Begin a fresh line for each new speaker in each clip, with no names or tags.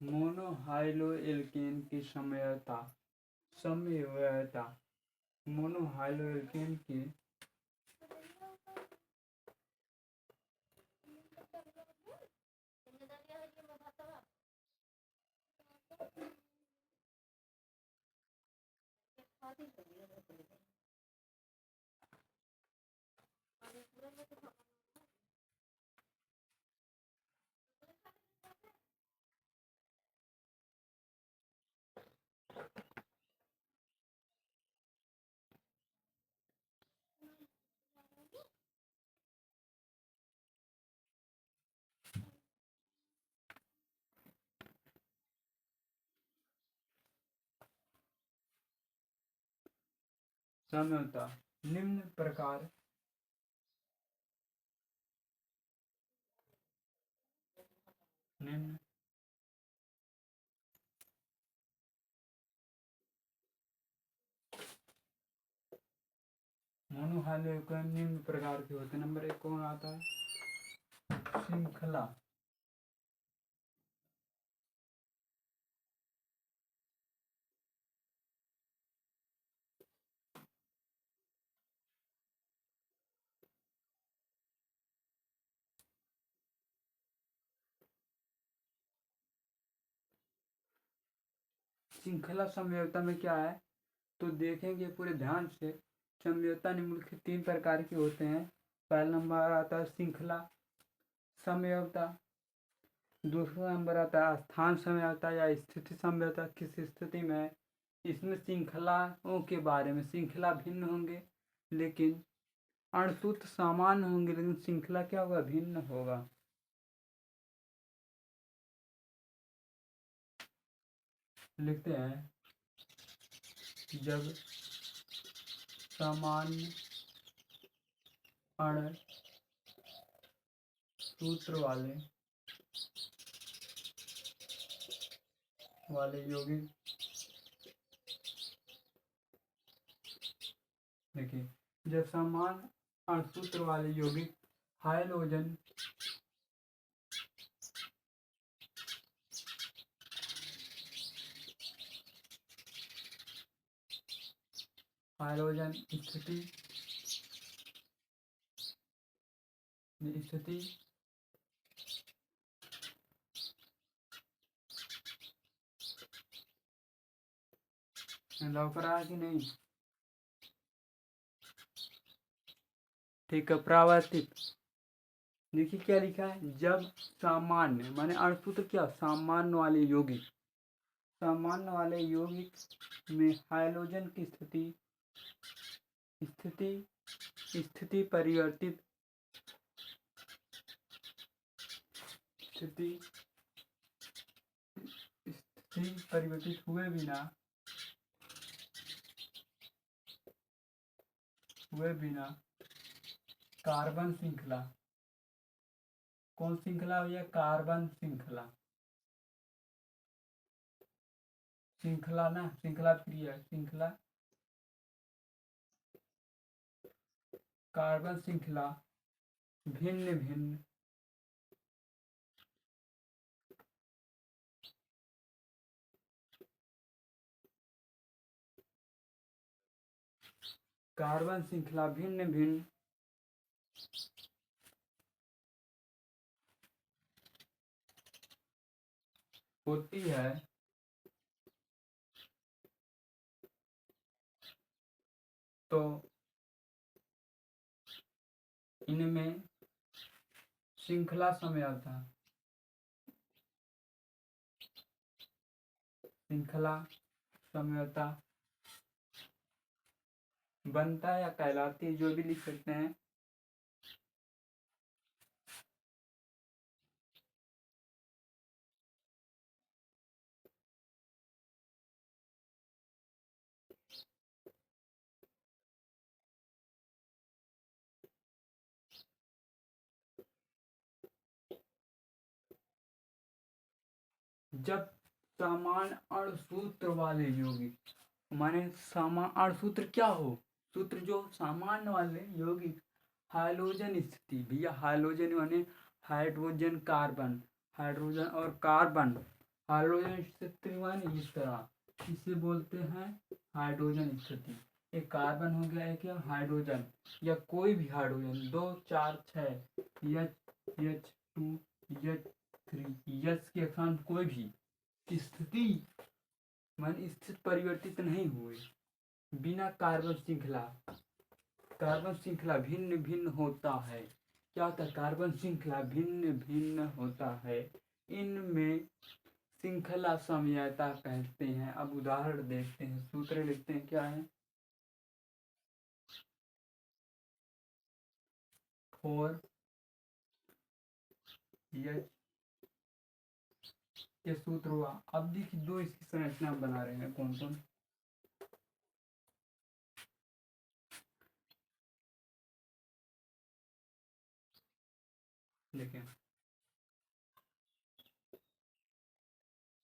मोनोहाइड्रोएल्केन की समयता मोनोहाइड्रोएल्केन की समयता निम्न प्रकार निम्न मोनोहाइड्रोएल्केन निम्न प्रकार के होते हैं। नंबर 1 कौन आता है? श्रृंखला श्रृंखला समयता में क्या है तो देखेंगे पूरे ध्यान से। समयता निम्नलिखित 3 प्रकार के होते हैं। पहला नंबर आता है श्रृंखला समयता, दूसरा नंबर आता है स्थान समयता या स्थिति समयता। किस स्थिति में इसमें श्रृंखलाओं के बारे में, श्रृंखला भिन्न होंगे लेकिन अणसूत्र समान होंगे, लेकिन श्रृंखला क्या होगा? भिन्न होगा। लिखते हैं जब सामान्य अणसूत्र वाले यौगिक, देखिए जब समान अणसूत्र वाले यौगिक हाइड्रोजन स्थिति लग रहा है कि नहीं? ठीक है, प्रावर्तिक। देखिए क्या लिखा है, जब सामान्य माने अणसूत्र क्या? सामान्य वाले यौगिक, सामान्य वाले यौगिक में हाइड्रोजन की स्थिति परिवर्तित हुए बिना कार्बन श्रृंखला, कौन श्रृंखला हुई है? कार्बन श्रृंखला ना, श्रृंखला प्रिय है, श्रृंखला कार्बन श्रृंखला भिन्न भिन्न कार्बन श्रृंखला भिन्न भिन्न होती है तो इनमें श्रृंखला समयता बनता है या कहलाती है, जो भी लिख सकते हैं। जब समान अणसूत्र वाले यौगिक माने समान अणसूत्र क्या हो? सूत्र जो सामान्य वाले यौगिक हाइड्रोजन स्थिति, भैया हाइड्रोजन माने हाइड्रोजन कार्बन, हाइड्रोजन और कार्बन, हाइड्रोजन स्थिति माने इस तरह, इसे बोलते हैं हाइड्रोजन स्थिति। एक कार्बन हो गया, एक हाइड्रोजन या कोई भी हाइड्रोजन 2 4 6 H2 H3 H के स्थान कोई भी स्थिति मान स्थिति परिवर्तित नहीं हुए बिना कार्बन श्रृंखला। कार्बन श्रृंखला भिन्न भिन्न होता है। क्या होता है? कार्बन श्रृंखला भिन्न भिन्न होता है। इनमें श्रृंखला समयता कहते हैं। अब उदाहरण देखते हैं, सूत्र लिखते हैं, क्या है? 4 H ये सूत्र हुआ। अब देखिए दो इसकी संरचना बना रहे हैं, कौन कौन? देखें,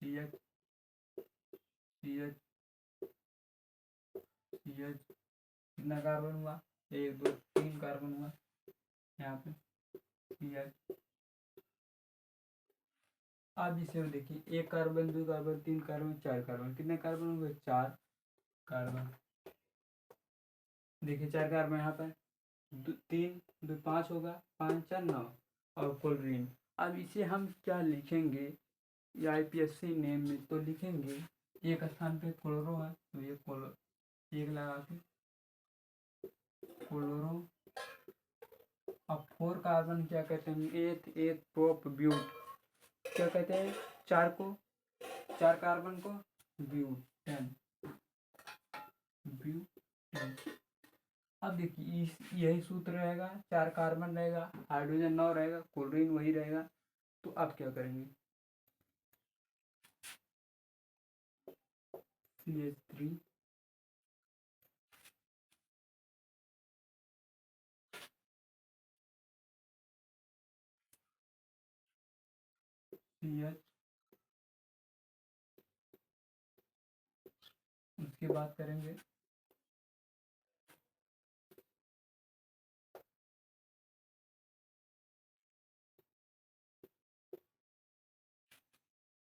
CH CH CH कितना कार्बन हुआ? 1 2 3 कार्बन हुआ यहाँ पे CH। अब इसे देखिए, 1 कार्बन 2 कार्बन 3 कार्बन 4 कार्बन, कितने कार्बन हुए? 4 कार्बन। देखिए 4 कार्बन यहाँ पर 3 2 5 होगा, 5 4 9 और क्लोरीन। अब इसे हम क्या लिखेंगे IPSC नेम में? तो लिखेंगे एक स्थान पे क्लोरो है तो ये क्लोरो, एक लगा के क्लोरो। अब 4 कार्बन क्या कहते हैं? एथ एथ प्रोप ब्यूट, क्या कहते हैं? 4 कार्बन को ब्यूटेन ब्यूटेन। अब देखिए यही सूत्र रहेगा, 4 कार्बन रहेगा, हाइड्रोजन 9 रहेगा, क्लोरीन वही रहेगा। तो अब क्या करेंगे? CH3 CH, उसके बाद करेंगे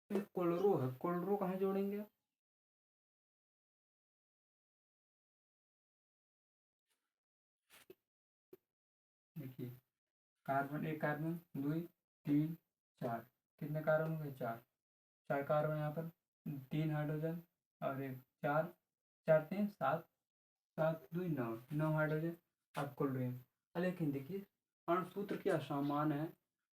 फिर क्लोरो है, क्लोरो कहाँ जोड़ेंगे? देखिए कार्बन, एक कार्बन 2 3 4, कितने कार्बन हो गए? 4 कार्बन यहाँ पर, 3 हाइड्रोजन और एक 4 4 3 7 7 2 9 9 हाइड्रोजन। अब क्लोरीन। लेकिन देखिए अणुसूत्र क्या समान है,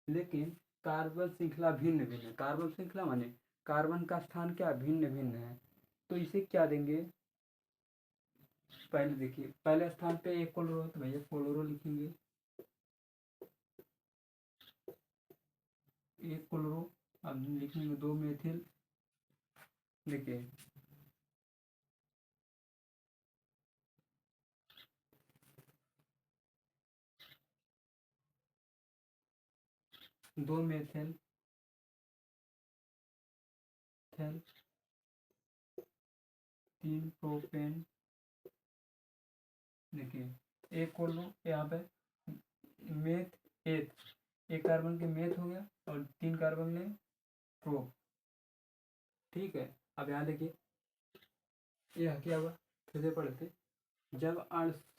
लेकिन कार्बन श्रृंखला भिन्न भिन्न है। कार्बन श्रृंखला माने कार्बन का स्थान क्या भिन्न भिन्न है। तो इसे क्या देंगे? पहले देखिए, पहले स्थान पे एक क्लोरो, तो भैया क्लोरो लिखेंगे, एक क्लोरो। अब लिखेंगे 2 मेथिल। देखिए 2 मेथिल 3 प्रोपेन। देखिए एक क्लोरो यहाँ पे मेथ एथ, एक कार्बन के मेथ हो गया और 3 कार्बन में प्रो। ठीक है। अब यहाँ देखिए यह क्या हुआ, फिर से पढ़ते। जब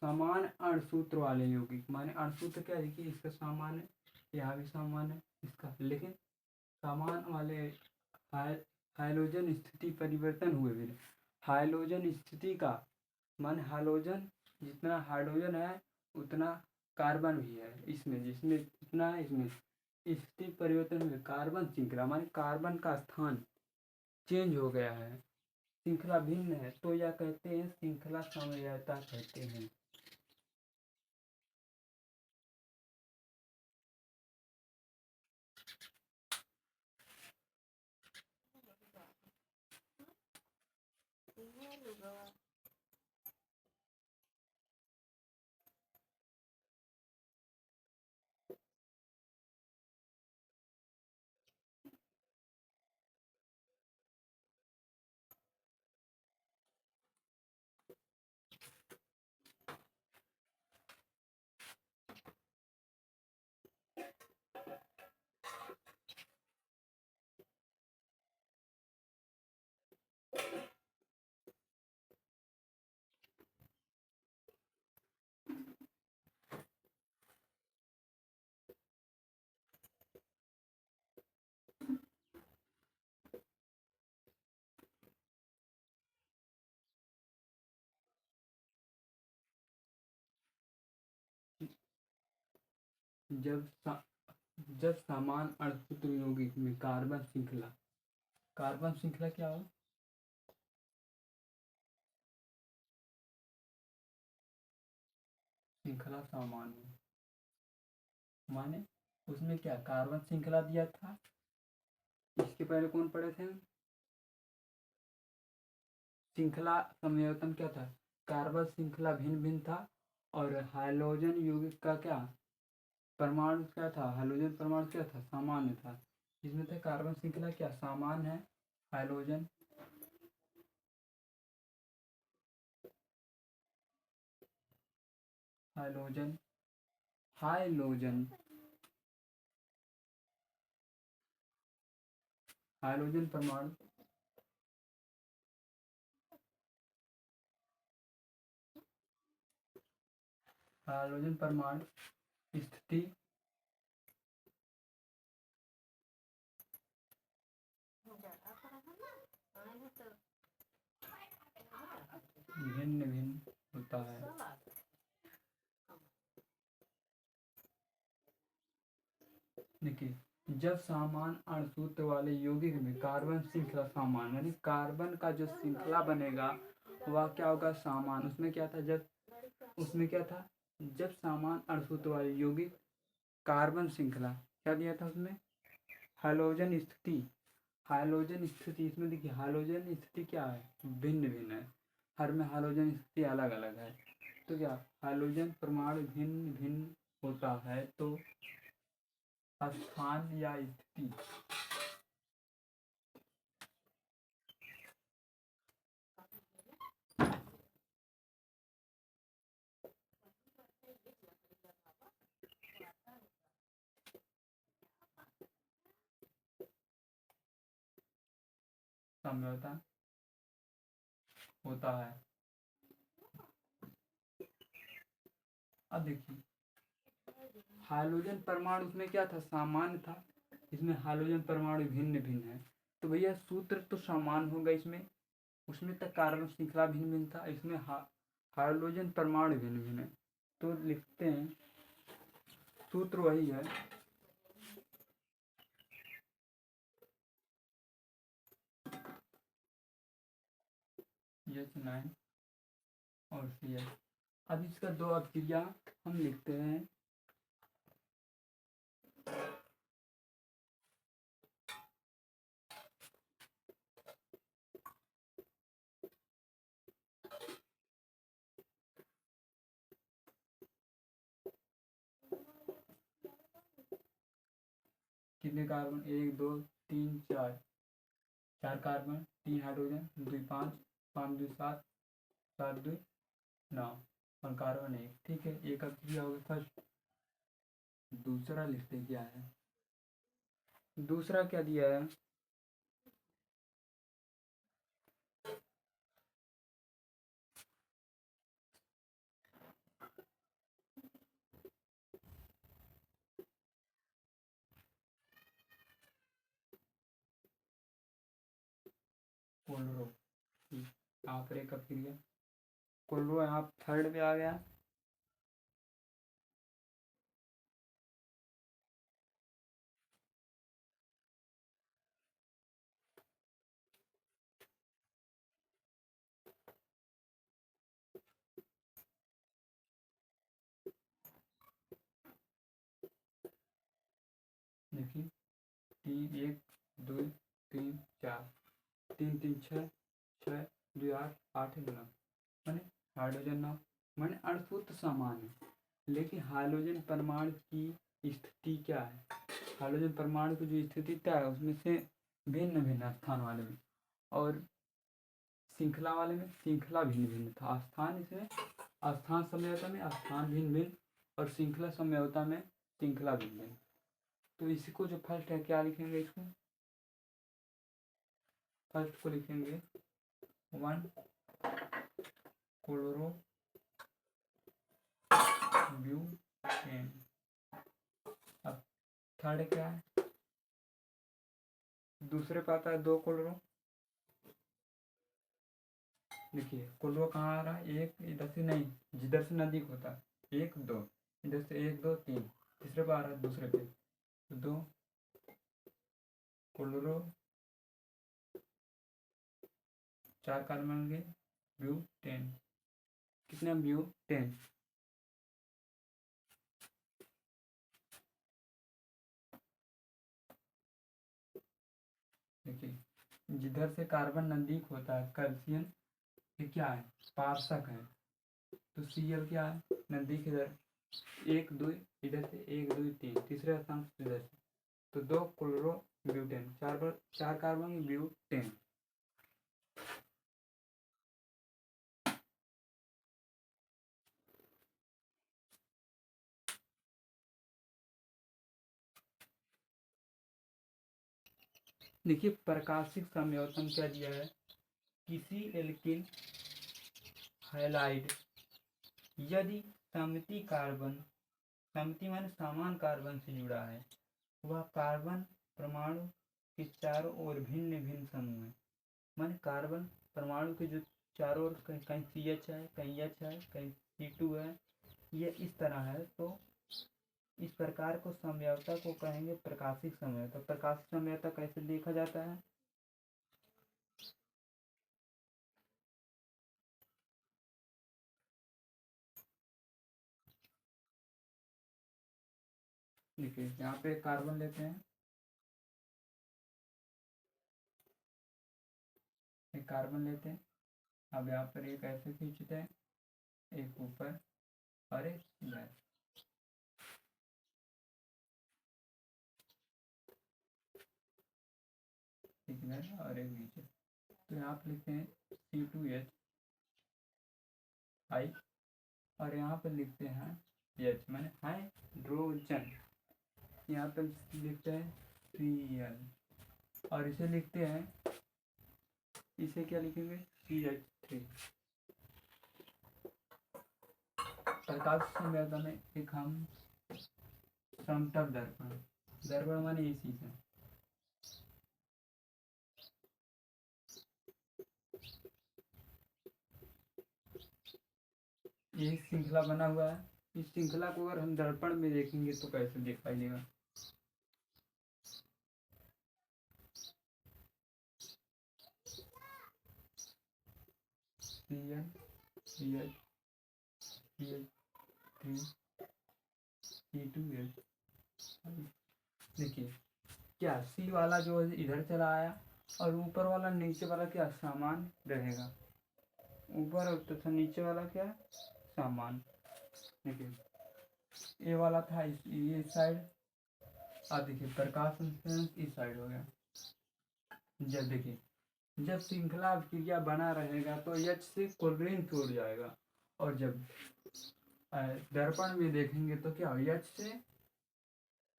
समान अणुसूत्र वाले यौगिक, माने अणुसूत्र क्या? देखिए इसका समान है, यहाँ भी समान है इसका, लेकिन समान वाले हाइड्रोजन स्थिति परिवर्तन हुए भी। हाइड्रोजन स्थिति का मान हाइड्रोजन, जितना हाइड्रोजन है उतना कार्बन भी है इसमें, जिसमें जितना है इसमें स्थिति परिवर्तन हुए। कार्बन श्रृंखला माने कार्बन का स्थान चेंज हो गया है, श्रृंखला भिन्न है, तो यह कहते हैं श्रृंखला समयता कहते हैं। जब जब समान अणुसूत्र यौगिक में कार्बन श्रृंखला क्या हो? श्रृंखला समान हो, माने उसमें क्या कार्बन श्रृंखला दिया था। इसके पहले कौन पढ़े थे? श्रृंखला संयोजन क्या था? कार्बन श्रृंखला भिन्न भिन्न था और हाइड्रोजन यौगिक का क्या परमाणु क्या था? हाइड्रोजन परमाणु क्या था? सामान्य था। इसमें था कार्बन श्रृंखला क्या सामान्य है, हाइड्रोजन हाइड्रोजन हाइड्रोजन हाइड्रोजन परमाणु हाइड्रोजन परमाणु स्थिति भिन्न भिन्न होता है। देखिए, जब समान अणुसूत्र वाले यौगिक में कार्बन श्रृंखला समान, यानी कार्बन का जो श्रृंखला बनेगा वह क्या होगा? समान। उसमें क्या था? जब समान अणुसूत्र वाले यौगिक कार्बन श्रृंखला क्या दिया था उसमें? हाइड्रोजन स्थिति इसमें देखिए, हाइड्रोजन स्थिति क्या है? भिन्न भिन्न है। हर में हाइड्रोजन स्थिति अलग अलग है। तो क्या हाइड्रोजन परमाणु भिन्न भिन्न होता है तो स्थान या स्थिति समझौता होता है। अब देखिए, हाइड्रोजन परमाणु उसमें क्या था? सामान्य था। इसमें हाइड्रोजन परमाणु भिन्न भिन्न है तो भैया सूत्र तो समान होगा। उसमें तक कार्बन श्रृंखला भिन्न भिन्न था, इसमें हाइड्रोजन परमाणु भिन्न भिन्न है। तो लिखते हैं सूत्र वही है, H9 और Cl। अब इसका दो अभिक्रिया हम लिखते हैं। कितने कार्बन? 1 2 3 4, 4 कार्बन, 3 हाइड्रोजन, 2 5, 5 2 7, 7 2 9 और कार्बन 1। ठीक है, एक अभिक्रिया हो गई फर्स्ट। दूसरा लिखते क्या है? दूसरा क्या दिया है? कोलरो। यहाँ पर एक अभिक्रिया कोलरो यहाँ थर्ड पे आ गया। देखिए, 3 1 2 3 4, 3 3 6, 6 2 8, 8 9 माने हाइड्रोजन 9 माने अणुसूत्र समान है, लेकिन हाइड्रोजन परमाणु की स्थिति क्या है? हाइड्रोजन परमाणु की जो स्थिति क्या है उसमें से भिन्न भिन्न स्थान वाले में, और श्रृंखला वाले में श्रृंखला भिन्न भिन्न था। स्थान इसमें स्थान समझौता में स्थान भिन्न भिन्न और श्रृंखला समझौता में श्रृंखला भिन्न भिन्न। तो इसको जो फर्स्ट है क्या लिखेंगे? इसको फर्स्ट को लिखेंगे 1 क्लोरो ब्यूटेन। अब थर्ड क्या है? दूसरे पे आता है 2 क्लोरो। देखिए क्लोरो कहाँ आ रहा है? एक इधर से नहीं, जिधर से नजदीक होता है 1 2, इधर से 1 2 3, तीसरे पे आ रहा है, दूसरे पे। तो 2 क्लोरो, 4 कार्बन के ब्यूटेन। कितना ब्यूटेन? देखिए जिधर से कार्बन नजदीक होता है कैल्शियम ये क्या है, स्पार्शक है। तो Cl क्या है, नजदीक इधर 1 2, इधर से 1 2 3, तीसरे स्थान से इधर से। तो 2 क्लोरो ब्यूटेन, 4 कार्बन ब्यूटेन। देखिए प्रकाशिक संयोजन क्या दिया है, किसी एल्किन हैलाइड यदि सममिति कार्बन, सममिति माने समान कार्बन से जुड़ा है, वह कार्बन परमाणु के चारों ओर भिन्न भिन्न समूह है। माने कार्बन परमाणु के जो चारों ओर कहीं CH है, कहीं H है, कहीं C2 है, ये इस तरह है। तो इस प्रकार को समझौता को कहेंगे प्रकाशिक समझौता। प्रकाशिक समझौता कैसे देखा जाता है, देखिए यहाँ पे कार्बन लेते हैं, एक कार्बन लेते हैं। अब यहाँ पर एक ऐसे खींचते हैं, एक ऊपर और एक इधर। एक इधर और एक नीचे। तो यहाँ पे लिखते हैं C2H I, और यहाँ पर लिखते हैं H मैंने हाइड्रोजन। यहाँ पर लिखते हैं Cl, और इसे लिखते हैं, इसे क्या लिखेंगे CH3। प्रकाश संवेदन में एक हम समतल दर्पण, दर्पण माने ये चीज है। ये श्रृंखला बना हुआ है, इस श्रृंखला को अगर हम दर्पण में देखेंगे तो कैसे दिखाई देगा, Cl CH CH3 C2H। देखिए क्या C वाला जो इधर चला आया और ऊपर वाला नीचे वाला क्या समान रहेगा, ऊपर और तथा नीचे वाला क्या समान। देखिए ये वाला था ये साइड, अब देखिए प्रकाश संश्लेषण इस साइड हो गया। जब देखिए जब श्रृंखला क्रिया बना रहेगा तो H से क्लोरीन की ओर जाएगा, और जब दर्पण में देखेंगे तो क्या H से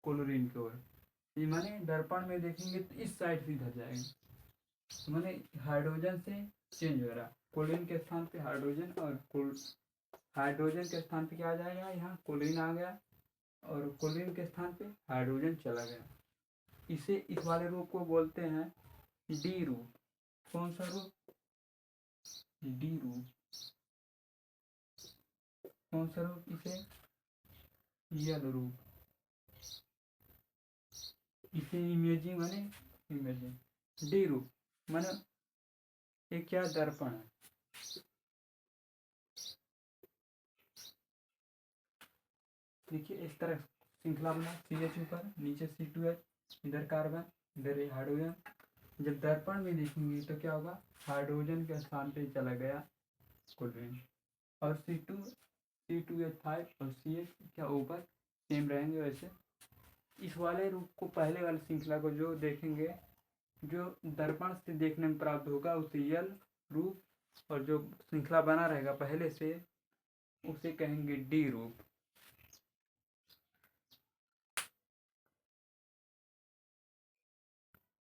क्लोरीन की ओर। ये माने दर्पण में देखेंगे तो इस साइड से इधर जाएगा, माने हाइड्रोजन से चेंज हो रहा, क्लोरीन के स्थान पे हाइड्रोजन, और हाइड्रोजन के स्थान पे क्या आ जाएगा, यहाँ क्लोरीन आ गया, और क्लोरीन के स्थान पे हाइड्रोजन चला गया। इसे इस वाले रूप को बोलते हैं डी रूप। कौन सा रूप, डी रूप। कौन सा रूप, इसे यल रूप। इसे इमेजिंग माने इमेजिंग, डी रूप माने एक क्या दर्पण है। देखिए इस तरह श्रृंखला बना, CH ऊपर, नीचे C2H, इधर कार्बन, इधर हाइड्रोजन। जब दर्पण में देखेंगे तो क्या होगा, हाइड्रोजन के स्थान पे चला गया क्लोरीन, और C2H5 और CH क्या ऊपर सेम रहेंगे। वैसे इस वाले रूप को, पहले वाली श्रृंखला को जो देखेंगे, जो दर्पण से देखने में प्राप्त होगा उसे यल रूप, और जो श्रृंखला बना रहेगा पहले से उसे कहेंगे डी रूप।